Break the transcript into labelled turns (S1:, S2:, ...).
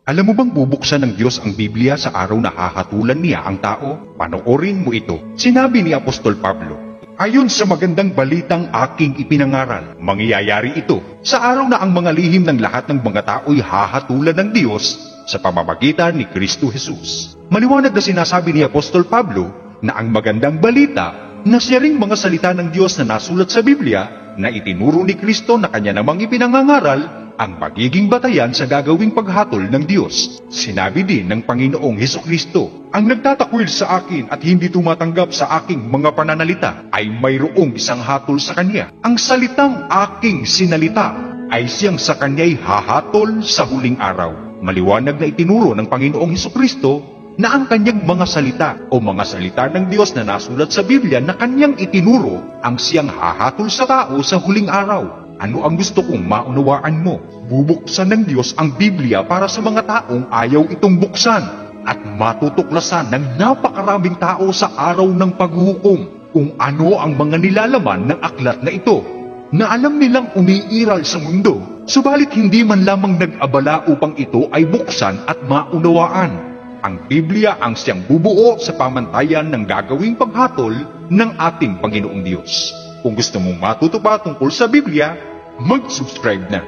S1: Alam mo bang bubuksan ng Diyos ang Biblia sa araw na hahatulan niya ang tao? Panoorin mo ito. Sinabi ni Apostol Pablo, ayon sa magandang balitang aking ipinangaral, mangyayari ito sa araw na ang mga lihim ng lahat ng mga tao'y hahatulan ng Diyos sa pamamagitan ni Kristo Jesus. Maliwanag na sinasabi ni Apostol Pablo na ang magandang balita na siya ring mga salita ng Diyos na nasulat sa Biblia na itinuro ni Kristo na kanya namang ipinangangaral ang magiging batayan sa gagawing paghatol ng Diyos. Sinabi din ng Panginoong Hesukristo, ang nagtatakwil sa akin at hindi tumatanggap sa aking mga pananalita ay mayroong isang hatol sa kanya. Ang salitang aking sinalita ay siyang sa kanya'y hahatol sa huling araw. Maliwanag na itinuro ng Panginoong Hesukristo na ang kanyang mga salita o mga salita ng Diyos na nasulat sa Biblia na kanyang itinuro ang siyang hahatol sa tao sa huling araw. Ano ang gusto kong maunawaan mo? Bubuksan ng Diyos ang Biblia para sa mga taong ayaw itong buksan at matutuklasan ng napakaraming tao sa araw ng paghuhukom kung ano ang mga nilalaman ng aklat na ito, na alam nilang umiiral sa mundo, subalit hindi man lamang nag-abala upang ito ay buksan at maunawaan. Ang Biblia ang siyang bubuo sa pamantayan ng gagawing paghatol ng ating Panginoong Diyos. Kung gusto mong matuto pa tungkol sa Biblia, mag-subscribe na.